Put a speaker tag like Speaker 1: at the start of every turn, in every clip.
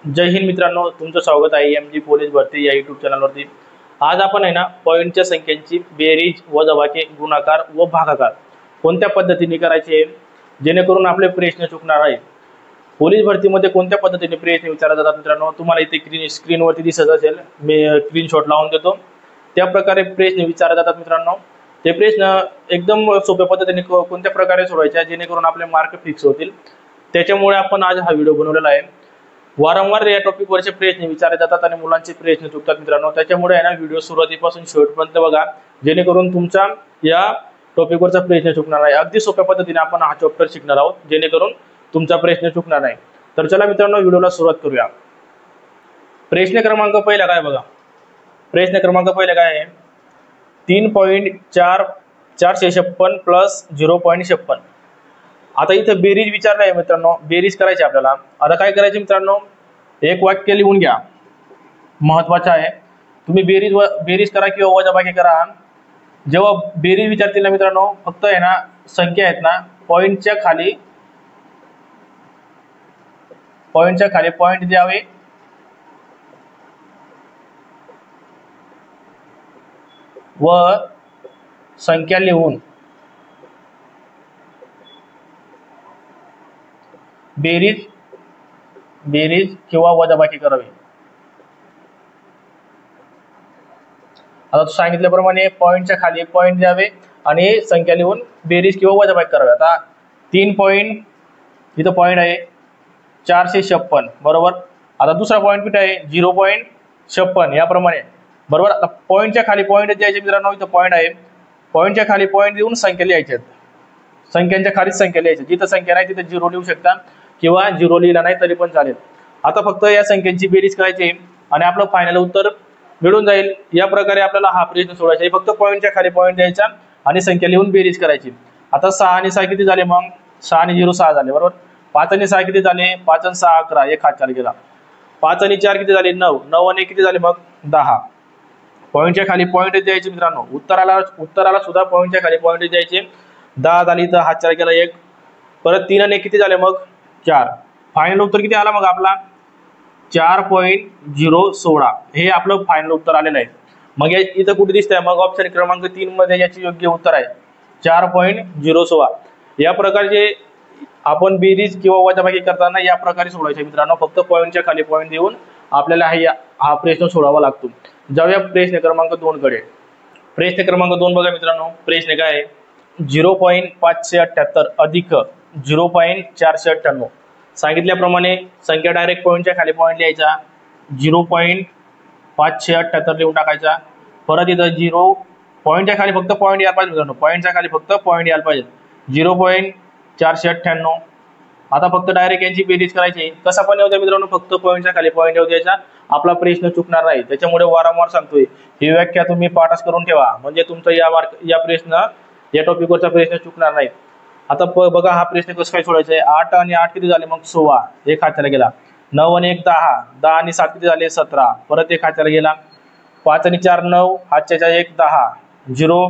Speaker 1: जय हिंद मित्रांनो, तुमचं स्वागत आहे एमजी पोलीस भरती या यूट्यूब चॅनलवरती। आज आपण आहे ना पॉईंटच्या संख्यांची बेरीज वजाबाकी गुणाकार व भागाकार कोणत्या पद्धतीने करायचे जेणेकरून आपले प्रश्न चुकणार आहे। पोलीस भरतीमध्ये कोणत्या पद्धतीने प्रश्न विचारले जातात मित्रांनो, तुम्हाला इथे स्क्रीनवरती दिसत असेल, मी स्क्रीनशॉट लावून देतो। त्या प्रकारे प्रश्न विचारले जातात मित्रांनो। ते प्रश्न एकदम सोप्या पद्धतीने कोणत्या प्रकारे सोडवायचे जेणेकरून आपले मार्क फिक्स होतील, त्याच्यामुळे आपण आज हा व्हिडिओ बनवलेला आहे। वारंवार या टॉपिक वरचे प्रश्न विचारले जातात आणि मुलांचे प्रश्न चुकतात मित्रांनो, त्याच्यामुळे आहे ना व्हिडिओ सुरुवातीपासून शेवटपर्यंत बघा जेणेकरून तुमचा या टॉपिक वरचा प्रश्न चुकणार नाही। अगदी सोप्या पद्धतीने आपण हा चॅप्टर शिकणार आहोत जेणेकरून तुमचा प्रश्न चुकणार नाही। तर चला मित्रांनो व्हिडिओला सुरुवात करूया। प्रश्न क्रमांक पहिला काय बघा, प्रश्न क्रमांक पहिला काय आहे, 3.456 प्लस 0.56। आता इथे बेरीज विचारलं आहे मित्रांनो, बेरीज करायची आपल्याला। आता काय करायचे मित्रांनो, एक वाक्य लिहून घ्या, महत्वाचं आहे। तुम्ही बेरीज करा किंवा वजाबाकी करा, जेव्हा बेरीज विचारतील ना मित्रांनो, फक्त आहे ना संख्या आहेत ना पॉइंटच्या खाली पॉइंट द्यावे व संख्या लिहून बेरीज किंवा वजाबाकी करावी। आता सांगितल्याप्रमाणे पॉइंटच्या खाली पॉइंट द्यावे आणि संख्या लिहून बेरीज किंवा वजाबाकी करावी। आता 3 पॉइंट इथं पॉइंट आहे 456 बरोबर। आता दुसरा पॉइंट कुठे आहे 0.56 याप्रमाणे बरोबर। आता पॉइंटच्या खाली पॉइंट द्यायचे मित्रांनो, इथं पॉइंट आहे, पॉइंटच्या खाली पॉइंट देऊन संख्या लिहायच्या, संख्यांच्या खाली संख्या लिहायची। जिथं संख्या नाही तिथे 0 लिहू शकता किंवा 0 लिहिला नाही तरी पण चालेल। आता फक्त या संख्यांची बेरीज करायची आणि आपलं फायनल उत्तर मिळून जाईल। या प्रकारे आपल्याला हा प्रश्न सोडवायचा आहे। फक्त पॉइंटच्या खाली पॉइंट द्यायचा आणि संख्या लिहून बेरीज करायची। आता 6 आणि 6 किती झाले, मग 6 आणि 0 6 झाले बरोबर। 5 आणि 6 किती झाले, 5 आणि 6 11, एक हात चाल गेला। 5 आणि 4 किती झाले 9, 9 आणि 1 किती झाले मग 10। पॉइंटच्या खाली पॉइंट द्यायचे मित्रांनो, उत्तराला सुद्धा पॉइंटच्या खाली पॉइंट द्यायचे। 10 झाली तर हात चाल गेला 1, परत 3 आणि 1 किती झाले मग 4। फायनल उत्तर किती आला मग आपला 4.016 हे आपलं फायनल उत्तर आलेलं आहे। मग इथं कुठे दिसतंय मग ऑप्शन क्रमांक 3 मध्ये याचे योग्य उत्तर आहे 4.016। या प्रकारचे आपण बेरीज किंवा वजाबाकी करताना या प्रकारे सोडवायचे मित्रांनो, फक्त पॉइंटच्या खाली पॉइंट देऊन आपल्याला हा प्रश्न सोडवावा लागतो। जाऊया प्रश्न क्रमांक 2 कडे। प्रश्न क्रमांक 2 बघा मित्रांनो, प्रश्न काय आहे 0.578 अधिक 0.498। सांगितल्याप्रमाणे संख्या डायरेक्ट पॉइंटच्या खाली पॉइंट लिहायचा, 0.578 लिहून टाकायचा। परत इथं 0 पॉइंटच्या खाली फक्त पॉइंट यायला पाहिजे मित्रांनो, पॉइंटच्या खाली फक्त पॉइंट यायला पाहिजे 0.498। आता फक्त डायरेक्ट यांची बेरीज करायची। कसा पण येऊ द्या मित्रांनो, फक्त पॉइंटच्या खाली पॉइंट येऊ द्यायचा, आपला प्रश्न चुकणार नाही। त्याच्यामुळे वारंवार सांगतोय ही व्याख्या तुम्ही पाठच करून ठेवा, म्हणजे तुमचा या प्रश्न या टॉपिक वरचा प्रश्न चुकणार नाही। आता बघा हा प्रश्न कसं काय सोडायचा आहे। 8 आणि 8 किती झाले मग 16, एक हाताला गेला। 9 आणि 1 10, 10 आणि 7 किती झाले 17, परत एक हाताला गेला। 5 आणि 4 9, हातच्या 1 10, 0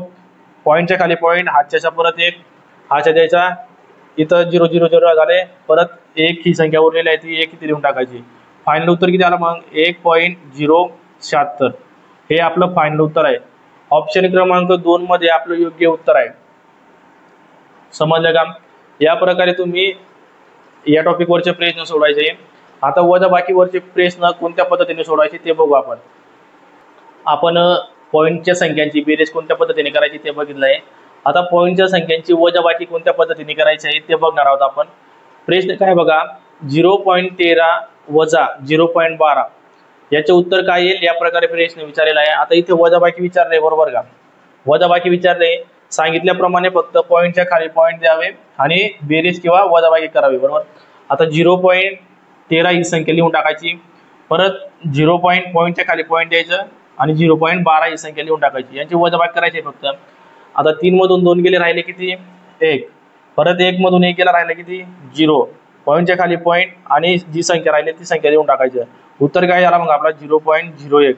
Speaker 1: पॉइंटच्या खाली पॉइंट, हातच्या परत 1 हातच्या द्यायचा, इथं 0 0 0 झाले। परत 1 ही संख्या उरलेली आहे ती 1 किती लिहून टाकायची। फायनल उत्तर किती आलं मग 1.076 हे आपलं फायनल उत्तर आहे। ऑप्शन क्रमांक 2 मध्ये आपलं योग्य उत्तर आहे। समजलं का? या प्रकारे तुम्ही या टॉपिक वरचे प्रश्न सोडवायचे। आता वजाबाकी वरचे प्रश्न कोणत्या पद्धतीने सोडवायचे ते बघू आपण पॉइंटच्या संख्यांची बेरीज कोणत्या पद्धतीने करायची ते बघितलंय। आता पॉइंटच्या संख्यांची वजाबाकी कोणत्या पद्धतीने करायची आहे ते बघणार आहोत आपण। प्रश्न काय बघा, 0.13 वजा 0.12 याचे उत्तर काय येईल, या प्रकारे प्रश्न विचारलेला आहे। आता इथे वजाबाकी विचारले बरोबर का, वजाबाकी विचारले, सांगितल्याप्रमाणे फक्त पॉइंटच्या खाली पॉइंट द्यावे आणि बेरीज किंवा वजाबाकी करावी बरोबर। आता 0.13 ही संख्या लिहून टाकायची, परत पॉइंटच्या खाली पॉइंट द्यायचं आणि 0.12 ही संख्या लिहून टाकायची, यांची वजाबाकी करायची फक्त। आता 3 मधून 2 गेले राहिले किती 1, परत 1 मधून 1 गेला राहिला किती 0, पॉइंटच्या खाली पॉइंट आणि जी संख्या राहिली ती संख्या लिहून टाकायची। उत्तर काय झाला मग आपला 0.01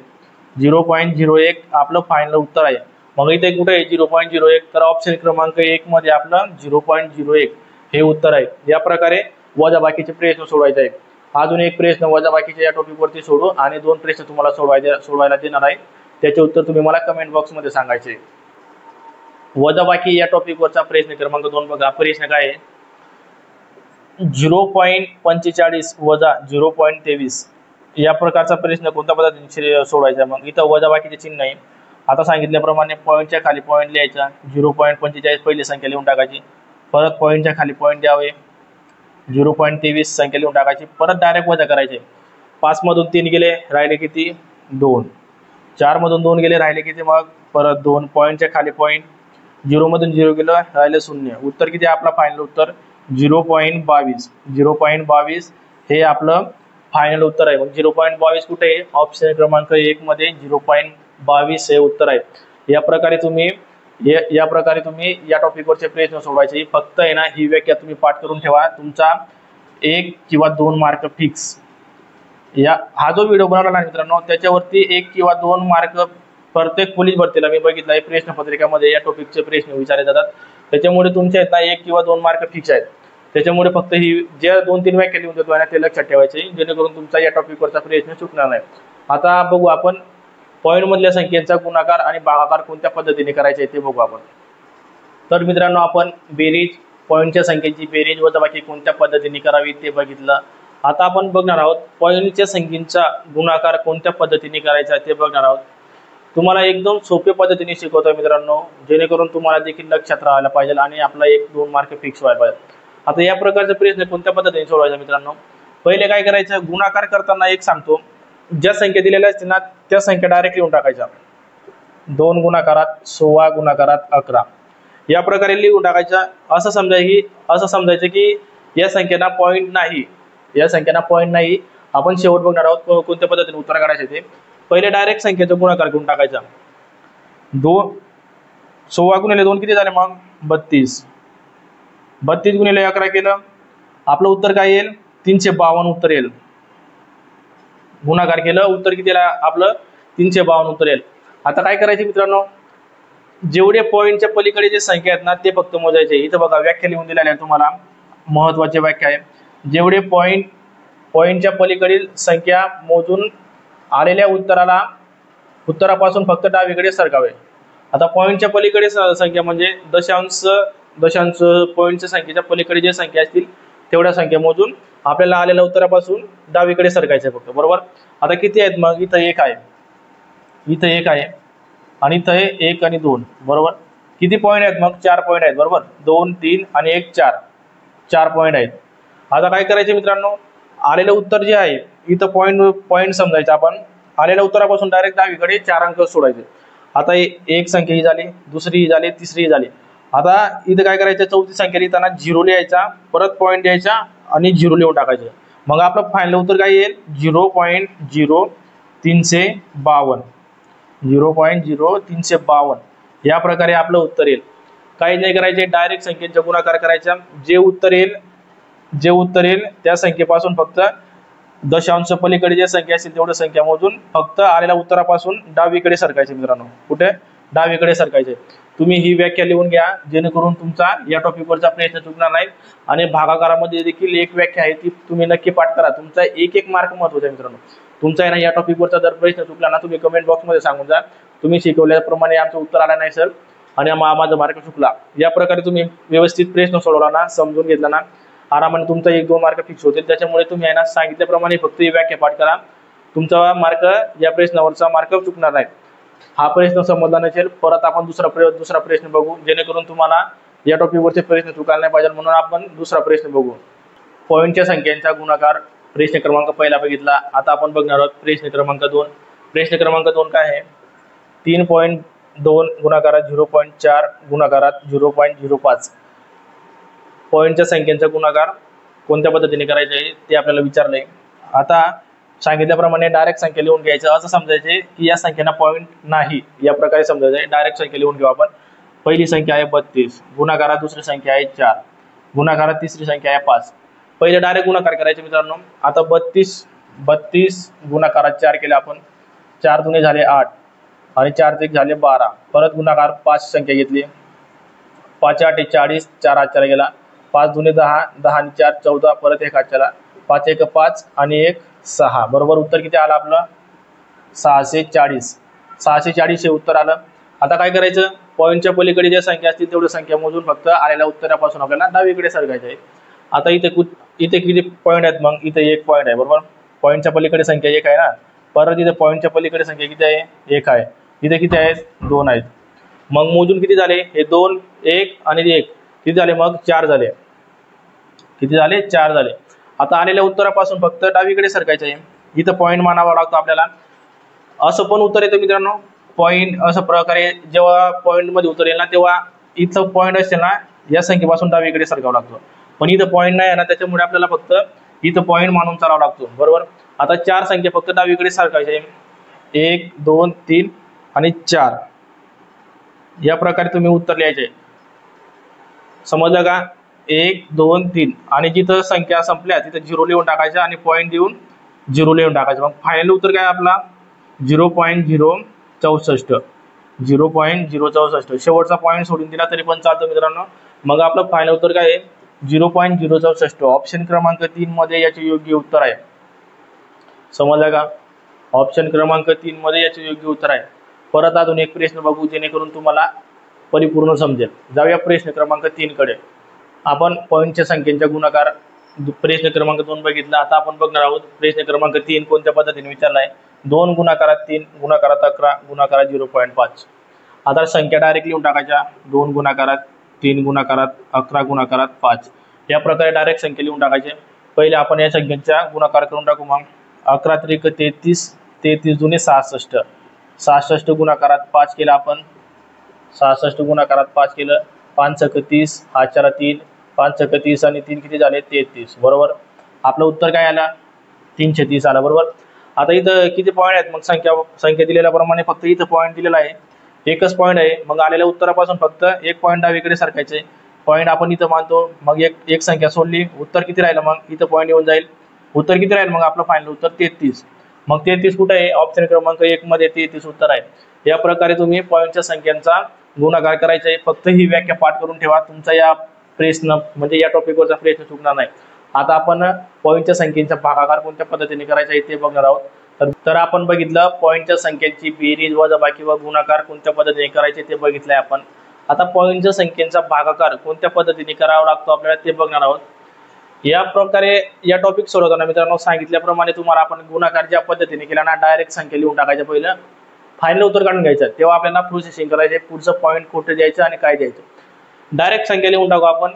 Speaker 1: आपलं फायनल उत्तर आहे। मग इथे कुठे आहे 0.01, तर ऑप्शन क्रमांक 1 मध्ये आपलं 0.01 हे उत्तर आहे। या प्रकारे वजाबाकीचे प्रश्न सोडवायचे आहे। अजून एक प्रश्न वजाबाकीच्या या टॉपिकवरती सोडू आणि 2 प्रश्न तुम्हाला सोडवायला देणार आहे, त्याचे उत्तर तुम्ही मला कमेंट बॉक्समध्ये सांगायचे. वजाबाकी या टॉपिकवरचा प्रश्न क्रमांक 2 बघा. प्रश्न काय आहे, 0.45 वजा 0.23 या प्रकारचा प्रश्न कोणत्या पद्धतीने सोडवायचा. मग इथं वजाबाकीचे चिन्ह आहे. आता सांगितल्याप्रमाणे पॉईंटच्या खाली पॉईंट लिहायचा. 0.45 पहिली संख्या लिहून टाकायची, परत पॉईंटच्या खाली पॉईंट द्यावे, 0.23 संख्या लिहून टाकायची, परत डायरेक्ट वजा करायचे. 5 मधून 3 गेले, राहिले किती 2. 4 मधून 2 गेले, राहिले किती मग परत 2. पॉईंटच्या खाली पॉईंट, 0 मधून 0 गेलं, राहिले 0. उत्तर किती आपला फायनल उत्तर 0.22. 0.22 हे आपलं फायनल उत्तर आहे. मग 0.22 कुठे आहे, ऑप्शन क्रमांक 1 मध्ये 0.22 हे उत्तर आहे. या प्रकारे तुम्ही या टॉपिकवरचे प्रश्न सोडवायचे. फक्त आहे ना ही व्याख्या तुम्ही पाठ करून ठेवा, तुमचा 1 किंवा 2 मार्क फिक्स. हा जो व्हिडिओ बनवला ना मित्रांनो, त्याच्यावरती 1 किंवा 2 मार्क प्रत्येक पोलीस भरतीला मी बघितलं आहे, प्रश्न पत्रिकामध्ये या टॉपिकचे प्रश्न विचारले जातात. त्याच्यामुळे तुमच्या आहेत ना 1 किंवा 2 मार्क फिक्स आहेत. त्याच्यामुळे फक्त ही जे 2-3 व्याख्या लिहून देतो ना ते लक्षात ठेवायचे, जेणेकरून तुमचा या टॉपिकवरचा प्रश्न चुकणार नाही. आता बघू आपण पॉईंट मधल्या संख्येचा गुणाकार आणि भागाकार कोणत्या पद्धतीने करायचे ते बघू आपण. तर मित्रांनो, आपण बेरीज, पॉईंटच्या संख्येची बेरीज वजाबाकी कोणत्या पद्धतीने करावी ते बघितलं. आता आपण बघणार आहोत पॉईंटच्या संख्येचा गुणाकार कोणत्या पद्धतीने करायचा ते बघणार आहोत. तुम्हाला एकदम सोप्या पद्धतीने शिकवतोय मित्रांनो, जेणेकरून तुम्हाला देखील लक्षात राहायला पाहिजे आणि आपला 1-2 मार्क फिक्स व्हायला पाहिजे. आता या प्रकारचे प्रश्न कोणत्या पद्धतीने सोडवायचा मित्रांनो, पहिले काय करायचं, गुणाकार करताना एक सांगतो, ज्या संख्या दिलेल्या असतील ना त्या संख्या डायरेक्ट लिहून टाकायच्या. 2 गुणाकारात 16, गुणाकारात 11 या प्रकारे लिहून टाकायच्या. असं समजायचं की या संख्यांना पॉईंट नाही. आपण शेवट बघणार आहोत कोणत्या पद्धतीने उत्तर काढायचे ते. पहिले डायरेक्ट संख्येचा गुणाकार करून टाकायचा. 16 गुणिले 2 किती झाले मग 32. 32 गुणिले 11 केलं, आपलं उत्तर काय येईल 352 उत्तर येईल. गुणाकार केलं, उत्तर किती आपलं 352 उत्तर येईल. आता काय करायचे मित्रांनो, जेवढे पॉईंटच्या पलीकडे जे संख्या आहेत ना ते फक्त मोजायचे. इथं बघा व्याख्या लिहून दिलेल्या आहे, तुम्हाला महत्वाची व्याख्या आहे. जेवढे पॉईंटच्या पलीकडील संख्या मोजून आलेल्या उत्तरापासून फक्त डावीकडे सरकावे. आता पॉईंटच्या पलीकडे संख्या म्हणजे दशांश पॉईंटच्या संख्येच्या पलीकडे जे संख्या असतील तेवढ्या संख्या मोजून आपल्याला आलेल्या उत्तरापासून डावीकडे सरकायचे फक्त. बरोबर. आता किती आहेत मग, इथं 1 आहे, इथं 1 आहे आणि इथं आहे 1 आणि 2. बरोबर. किती पॉईंट आहेत मग 4 पॉईंट आहेत. बरोबर. 2, 3 आणि 1 4 पॉईंट आहेत. आता काय करायचे मित्रांनो, आलेलं उत्तर जे आहे इथं पॉईंट समजायचं आपण. आलेल्या उत्तरापासून डायरेक्ट डावीकडे 4 अंक सोडायचे. आता एक संख्या ही झाली, दुसरी ही झाली, तिसरी ही झाली. आता इथं काय करायचं, चौथी संख्या लिहिताना 0 लिहायचा, परत पॉईंट द्यायचा आणि 0 लिहून टाकायचं. मग आपलं फायनल उत्तर काय येईल 0.0352. 0.0352 या प्रकारे आपलं उत्तर येईल. काही नाही करायचे, डायरेक्ट संख्येचा गुणाकार करायचा. जे उत्तर येईल त्या संख्येपासून फक्त दशांश पलीकडे जे संख्या असेल तेवढं संख्या मोजून फक्त आलेल्या उत्तरापासून डावीकडे सरकायचे मित्रांनो. कुठे डावीकडे सरकायचे. तुम्ही ही व्याख्या लिहून घ्या, जेणेकरून तुमचा या टॉपिकवरचा प्रश्न चुकणार नाही. आणि भागाकारामध्ये देखील एक व्याख्या आहे ती तुम्ही नक्की पाठ करा. तुमचा 1 मार्क महत्वाचा आहे मित्रांनो. तुमचा आहे ना या टॉपिकवरचा जर प्रश्न चुकला ना तुम्ही कमेंट बॉक्समध्ये सांगून जा, तुम्ही शिकवल्याप्रमाणे आमचं उत्तर आलं नाही सर आणि माझा मार्क चुकला. या प्रकारे तुम्ही व्यवस्थित प्रश्न सोडवला ना, समजून घेतला ना, आरामाने तुमचा 1-2 मार्क फिक्स होतील. त्याच्यामुळे तुम्ही आहे ना सांगितल्याप्रमाणे फक्त ही व्याख्या पाठ करा, तुमचा मार्क या प्रश्नावरचा मार्क चुकणार नाही. हा प्रश्न समजला नसेल परत आपण दुसरा प्रश्न बघू, जेणेकरून तुम्हाला या टॉपिकवरचे प्रश्न चुकायला नाही पाहिजे. म्हणून आपण दुसरा प्रश्न बघू. पॉईंटच्या संख्यांचा गुणाकार प्रश्न क्रमांक पहिला बघितला. आता आपण बघणार आहोत प्रश्न क्रमांक 2. प्रश्न क्रमांक 2 काय आहे, 3.2 गुणाकारात 0.4 गुणाकारात 0.05 पॉईंटच्या संख्येचा गुणाकार कोणत्या पद्धतीने करायचे आहे ते आपल्याला विचारलंय. आता सांगितल्याप्रमाणे डायरेक्ट संख्या लिहून घ्यायचं. असं समजायचे की या संख्येला पॉईंट नाही, या प्रकारे समजायचं. डायरेक्ट संख्या लिहून घेऊ आपण. पहिली संख्या आहे 32, गुणाकारात दुसरी संख्या आहे 4, गुणाकारात तिसरी संख्या आहे 5. पहिले डायरेक्ट गुणाकार करायचे मित्रांनो. आता 32 गुणाकारात 4 केले आपण, 4 दुणे झाले 8 आणि 4 ते झाले 12. परत गुणाकार 5 संख्या घेतली, 5 8 40, 4 8 4 गेला, 5 दुणे 10, 10 आणि 4 14, परत 1 8 चला 5 1 5 आणि 1 6 बरोबर उत्तर किती आलं आपलं 640. 640 हे उत्तर आलं. आता काय करायचं पॉईंटच्या पलीकडे ज्या संख्या असतील तेवढ्या संख्या मोजून फक्त आलेल्या उत्तरापासून आपल्याला डावीकडे सरकायचं आहे. आता इथे किती पॉईंट आहेत मग इथे 1 पॉईंट आहे बरोबर. पॉईंटच्या पलीकडे संख्या 1 आहे ना. परत इथे पॉईंटच्या पलीकडे संख्या किती आहे 1 आहे. इथे किती आहेत 2 आहेत. मग मोजून किती झाले हे 2 1 आणि 1 किती झाले मग 4 झाले. किती झाले 4 झाले. आता आलेल्या उत्तरापासून फक्त डावीकडे सरकायचं आहे. इथं पॉईंट मानावा लागतो आपल्याला. असं पण उत्तर येतं मित्रांनो पॉईंट अशा प्रकारे जेव्हा पॉईंट मध्ये उत्तर येईल ना तेव्हा इथं पॉईंट असेल ना या संख्येपासून डावीकडे सरकावं लागतं. पण इथं पॉईंट नाही आहे ना त्याच्यामुळे आपल्याला फक्त इथं पॉईंट मानून चालावं लागतो बरोबर. आता 4 संख्या फक्त डावीकडे सरकायचे 1 2 3 आणि 4 या प्रकारे तुम्ही उत्तर लिहायचे. समजलं का 1 2 3 आणि जिथं संख्या संपल्या तिथं 0 लिहून टाकायचं आणि पॉईंट देऊन 0 लिहून टाकायचं. मग फायनल उत्तर काय आपला 0.064 0.064 शेवटचा पॉईंट सोडून दिला तरी पण चालतो मित्रांनो. मग आपलं फायनल उत्तर काय आहे 0.064. ऑप्शन क्रमांक 3 मध्ये याचे योग्य उत्तर आहे. समजलं का ऑप्शन क्रमांक 3 मध्ये याचे योग्य उत्तर आहे. परत अजून एक प्रश्न बघू जेणेकरून तुम्हाला परिपूर्ण समजेल. जाऊया प्रश्न क्रमांक 3 कडे. आपण पॉईंटच्या संख्येच्या गुणाकार प्रश्न क्रमांक 2 बघितला. आता आपण बघणार आहोत प्रश्न क्रमांक 3 कोणत्या पद्धतीने विचारला आहे. 2 गुणाकारात 3 गुणाकारात 11 गुणाकारात 0.5. आता संख्या डायरेक्ट लिहून टाकायच्या 2 गुणाकारात 3 गुणाकारात 11 गुणाकारात 5 या प्रकारे डायरेक्ट संख्या लिहून टाकायचे. पहिले आपण या संख्येचा गुणाकार करून टाकू. मग 11 त्रिक 33 33 दुने 66 66 गुणाकारात 5 केला आपण 66 गुणाकारात 5 केलं 5 छक 30 5 4 3 5 छक 30 आणि 3 किती झाले 33 बरोबर. आपलं उत्तर काय आला 330 आला बरोबर. आता इथं किती पॉईंट आहेत मग संख्या दिलेल्याप्रमाणे फक्त इथं पॉईंट दिलेला आहे एकच पॉईंट आहे. मग आलेल्या उत्तरापासून फक्त 1 पॉईंट डावीकडे सरकायचे. पॉईंट आपण इथं मानतो. मग एक संख्या सोडली उत्तर किती राहिलं मग इथं पॉईंट येऊन जाईल. उत्तर किती राहील मग आपलं फायनल उत्तर 33. मग 33 कुठे आहे ऑप्शन क्रमांक 1 मध्ये 33 उत्तर आहे. या प्रकारे तुम्ही पॉईंटच्या संख्यांचा गुणाकार करायचा आहे. फक्त ही व्याख्या पाठ करून ठेवा तुमचा या प्रश्न म्हणजे या टॉपिकवरचा प्रश्न चुकणार नाही. आता आपण पॉईंटच्या संख्येचा भागाकार कोणत्या पद्धतीने करायचा आहे ते बघणार आहोत. तर आपण बघितलं पॉईंटच्या संख्येची बेरीज वजाबाकी व गुणाकार कोणत्या पद्धतीने करायचे ते बघितलंय आपण. आता पॉईंटच्या संख्येचा भागाकार कोणत्या पद्धतीने करावा लागतो आपल्याला ते बघणार आहोत. या प्रकारे या टॉपिक सोडवताना मित्रांनो सांगितल्याप्रमाणे तुम्हाला आपण गुणाकार ज्या पद्धतीने केला ना डायरेक्ट संख्या लिहून टाकायचं पहिलं फायनल उत्तर काढून घ्यायचं. तेव्हा आपल्याला प्रोसेसिंग करायचे पुढचं पॉईंट कुठे द्यायचं आणि काय द्यायचं. डायरेक्ट संख्या लिहून टाकू आपण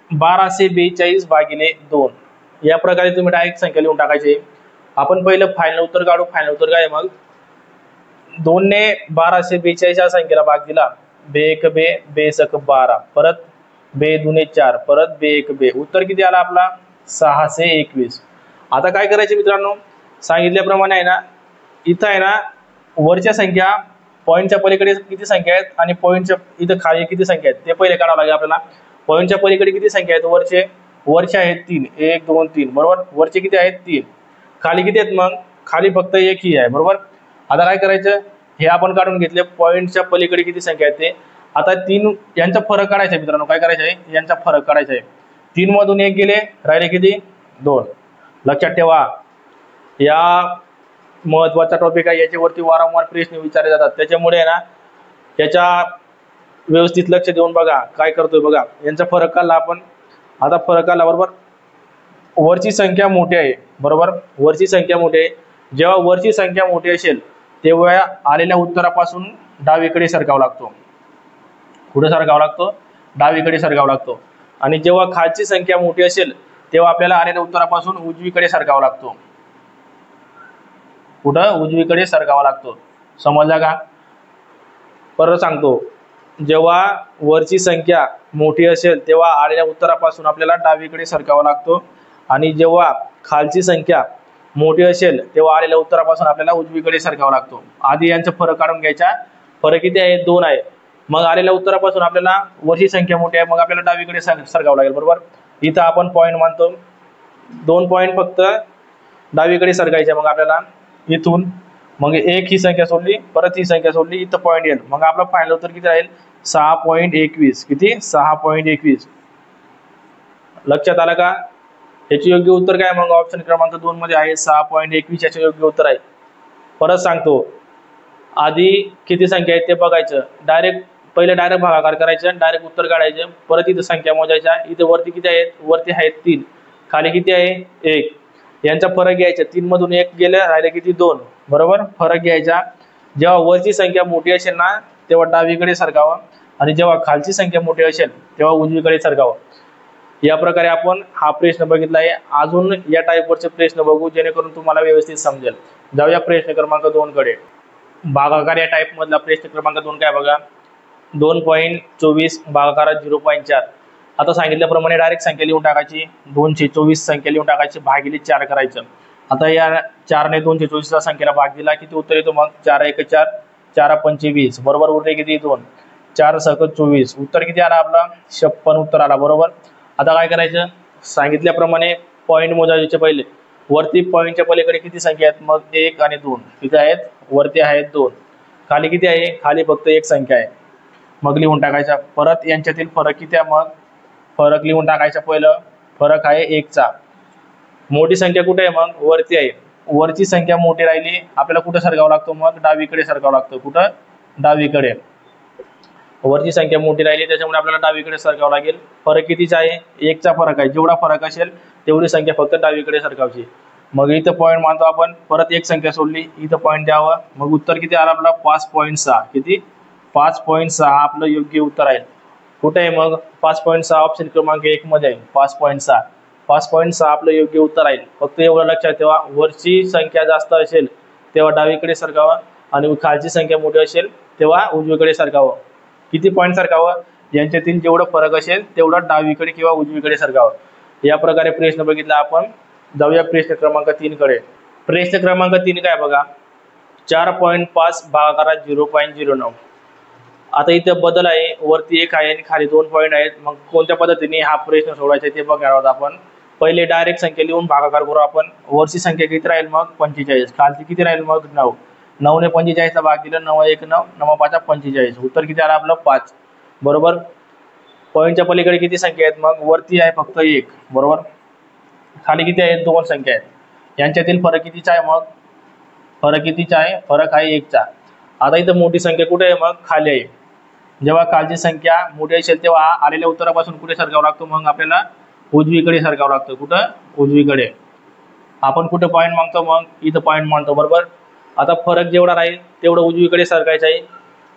Speaker 1: 1242 भागिले 2 या प्रकारे तुम्ही डायरेक्ट संख्या लिहून टाकायची. आपण पहिलं फायनल उत्तर काढू. फायनल उत्तर काय मग 2 ने 1242 या संख्येला भाग दिला बे 1 बे बे सक 12 परत बे दुने 4 परत बे 1 बे उत्तर किती आला आपला 621. आता काय करायचे मित्रांनो सांगितल्याप्रमाणे आहे ना इथं आहे ना वरच्या संख्या पॉईंटच्या पलीकडे किती संख्या आहेत आणि पॉईंटच्या इथं खाली किती संख्या आहेत ते पहिले काढावं लागेल आपल्याला. पॉईंटच्या पलीकडे किती संख्या आहेत वरचे आहेत 3 1 2 3 बरोबर. वरचे किती आहेत 3 खाली किती आहेत मग खाली फक्त 1 ही आहे बरोबर. आता काय करायचं हे आपण काढून घेतले पॉईंटच्या पलीकडे किती संख्या आहेत ते. आता 3 यांचा फरक काढायचा आहे मित्रांनो. काय करायचं आहे यांचा फरक काढायचा आहे. 3 मधून 1 गेले राहिले किती 2. लक्षात ठेवा या महत्वाचा टॉपिक आहे. याच्यावरती वारंवार प्रश्न विचारले जातात त्याच्यामुळे आहे ना याच्या व्यवस्थित लक्ष देऊन बघा काय करतोय बघा. यांचा फरक काढला आपण. आता फरक काढला बरोबर. वरची संख्या मोठी आहे बरोबर. वरची संख्या मोठी आहे. जेव्हा वरची संख्या मोठी असेल तेव्हा आलेल्या उत्तरापासून डावीकडे सरकावा लागतो. कुठे सरकावा लागतो डावीकडे सरकावा लागतो. आणि जेव्हा खालची संख्या मोठी असेल तेव्हा आपल्याला आलेल्या उत्तरापासून उजवीकडे सरकावा लागतो. कुठं उजवीकडे सरकावा लागतो. समजला का. परत सांगतो जेव्हा वरची संख्या मोठी असेल तेव्हा आलेल्या उत्तरापासून आपल्याला डावीकडे सरकावा लागतो आणि जेव्हा खालची संख्या मोठी असेल तेव्हा आलेल्या उत्तरापासून आपल्याला उजवीकडे सरकावा लागतो. आधी यांचा फरक काढून घ्यायचा. फरक किती आहे 2 आहे. मग आलेल्या उत्तरापासून आपल्याला वरची संख्या मोठी आहे मग आपल्याला डावीकडे सरकावं लागेल बरोबर. इथं आपण पॉईंट मानतो 2 पॉईंट फक्त डावीकडे सरकायचे. मग आपल्याला इथून मग एक ही संख्या सोडली, परत ही संख्या सोडली, इथं पॉईंट येईल, मग आपलं फायनल उत्तर किती राहील 6.21. किती 6.21. लक्षात आलं का? याचे योग्य उत्तर काय मग ऑप्शन क्रमांक 2 मध्ये आहे 6.21 याचे योग्य उत्तर आहे. परत सांगतो, आधी किती संख्या आहेत ते बघायचं, पहिले डायरेक्ट भागाकार करायचं, डायरेक्ट उत्तर काढायचं, परत इथं संख्या मोजायच्या, इथे वरती किती आहेत, वरती आहेत 3, खाली किती आहे 1, यांचा फरक घ्यायचा, 3 मधून 1 गेले, राहिले किती 2, बरोबर. फरक घ्यायचा, जेव्हा वरची संख्या मोठी असेल ना तेव्हा डावीकडे सरकावं, आणि जेव्हा खालची संख्या मोठी असेल तेव्हा उजवीकडे सरकावं. या प्रकारे आपण हा प्रश्न बघितला आहे. अजून या टाईपवरचे प्रश्न बघू जेणेकरून तुम्हाला व्यवस्थित समजेल. जाऊया प्रश्न क्रमांक 2 कडे. भागाकार या टाईप मधला प्रश्न क्रमांक 2 काय बघा, 2.24 भागाकारात 0.4. आता सांगितल्याप्रमाणे डायरेक्ट संख्या लिहून टाकायची, 224 संख्या लिहून टाकायची, भागिले 4 करायचं. आता या 4 ने 224 संख्येला भाग दिला, किती उत्तर येतो मग 4 1 4, 4 25, बरोबर. उरले किती 2, 4 सकट 24, उत्तर किती आला आपला 56 उत्तर आला, बरोबर. आता काय करायचं, सांगितल्याप्रमाणे पॉईंट मोजायचे. पहिले वरती पॉईंटच्या पलीकडे किती संख्या आहेत, मग 1 आणि 2 किती आहेत, वरती आहेत 2, खाली किती आहे, खाली फक्त एक संख्या आहे, मग लिहून टाकायचा. परत यांच्यातील फरक किती आहे, मग फरक लिहून टाकायचा. पहिलं फरक आहे 1 चा. मोठी संख्या कुठे आहे, मग वरती आहे, वरची संख्या मोठी राहिली, आपल्याला कुठे सरकावं लागतो, मग डावीकडे सरकावं लागतं. कुठं, डावीकडे. वरची संख्या मोठी राहिली त्याच्यामुळे आपल्याला डावीकडे सरकावं लागेल. फरक कितीचा आहे, 1 चा फरक आहे, जेवढा फरक असेल तेवढी संख्या फक्त डावीकडे सरकावची. मग इथं पॉईंट मानतो आपण, परत एक संख्या सोडली, इथं पॉईंट द्यावं, मग उत्तर किती आलं आपला 5.6. किती 5.6 आपलं योग्य उत्तर आहे. कुठे आहे मग 5.6, ऑप्शन क्रमांक 1 मध्ये आहे 5.6. 5.6 आपलं योग्य उत्तर आहे. फक्त एवढं लक्षात ठेवा, वरची संख्या जास्त असेल तेव्हा डावीकडे सरकावं, आणि खालची संख्या मोठी असेल तेव्हा उजवीकडे सरकावं. किती पॉईंट सरकावं, यांच्यातील जेवढं फरक असेल तेवढं डावीकडे किंवा उजवीकडे सरकावं. या प्रकारे प्रश्न बघितला आपण. जाऊया प्रश्न क्रमांक 3 कडे. प्रश्न क्रमांक 3 काय बघा, 4.5 भागाकारात 0.09. आता इथे बदल आहे, वरती 1 आहे आणि खाली 2 पॉईंट आहेत. मग कोणत्या पद्धतीने हा प्रश्न सोडवायचा ते बघणार आहोत आपण. पहिले डायरेक्ट संख्या लिहून भागाकार करू आपण. वरची संख्या किती राहील मग 45, खालची किती राहील मग 9. 9 ने 45 ला भाग दिला, 9 1 9, 9 5 45, उत्तर किती आलं आपलं 5, बरोबर. पॉईंटच्या पलीकडे किती संख्या आहेत, मग वरती आहे फक्त 1, बरोबर. खाली किती आहेत 2 संख्या आहेत, यांच्यातील फरक कितीचा आहे, मग फरक कितीचा आहे, फरक आहे 1 चा. आता इथं मोठी संख्या कुठे आहे, मग खाली आहे. जेव्हा खालची संख्या मोठी असेल तेव्हा आलेल्या उत्तरापासून कुठे सरकावं लागतो, मग आपल्याला उजवीकडे सरकावं लागतं. कुठं, उजवीकडे. आपण कुठे पॉईंट मागतो, मग इथं पॉईंट मानतो, बरोबर. आता फरक जेवढा राहील तेवढं उजवीकडे सरकायचं आहे.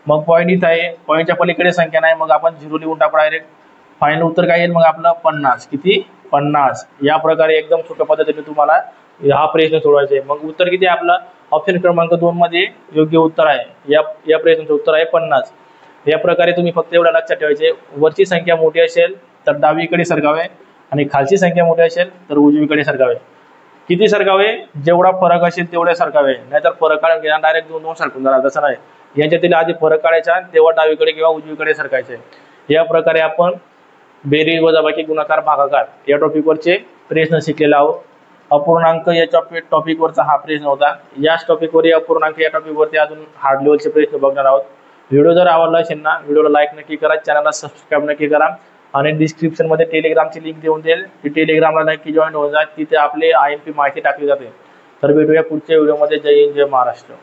Speaker 1: मग पॉईंट इथं आहे, पॉईंटच्या पलीकडे संख्या नाही, मग आपण 0 लिहून टाकू डायरेक्ट. फायनल उत्तर काय येईल मग आपलं 50. किती 50. या प्रकारे एकदम सोप्या पद्धतीने तुम्हाला हा प्रश्न सोडवायचा आहे. मग उत्तर किती आहे आपलं, ऑप्शन क्रमांक 2 मध्ये योग्य उत्तर आहे. या प्रश्नाचं उत्तर आहे 50. या प्रकारे तुम्ही फक्त एवढं लक्षात ठेवायचे, वरची संख्या मोठी असेल तर डावीकडे सरकावे, आणि खालची संख्या मोठी असेल तर उजवीकडे सरकावे. किती सरकावे, जेवढा फरक असेल तेवढे सरकावे, नाहीतर फरक काढून घेणार डायरेक्ट 2 सरकून जाणार, तसं नाही. यांच्यातील आधी फरक काढायचा, तेव्हा डावीकडे किंवा उजवीकडे सरकायचे. या प्रकारे आपण बेरीज वजाबाकी गुणाकार भागाकार या टॉपिकवरचे प्रश्न शिकलेला आहोत. अपूर्णांक या टॉपिकवरचा हा प्रश्न होता. याच टॉपिकवर अपूर्णांक या टॉपिकवरती अजून हार्ड लेवलचे प्रश्न बघणार आहोत. व्हिडिओ जर आवडला असेल ना, व्हिडिओला लाईक नक्की करा, चॅनलला सबस्क्राईब नक्की करा, आणि डिस्क्रिप्शन मध्ये टेलिग्रामची लिंक देऊन देईल, ती टेलिग्रामला नक्की जॉईन होऊन जा. तिथे आपले IMP माहिती टाकली जाते. तर भेटूया पुढच्या व्हिडिओमध्ये. जय हिंद, जय महाराष्ट्र.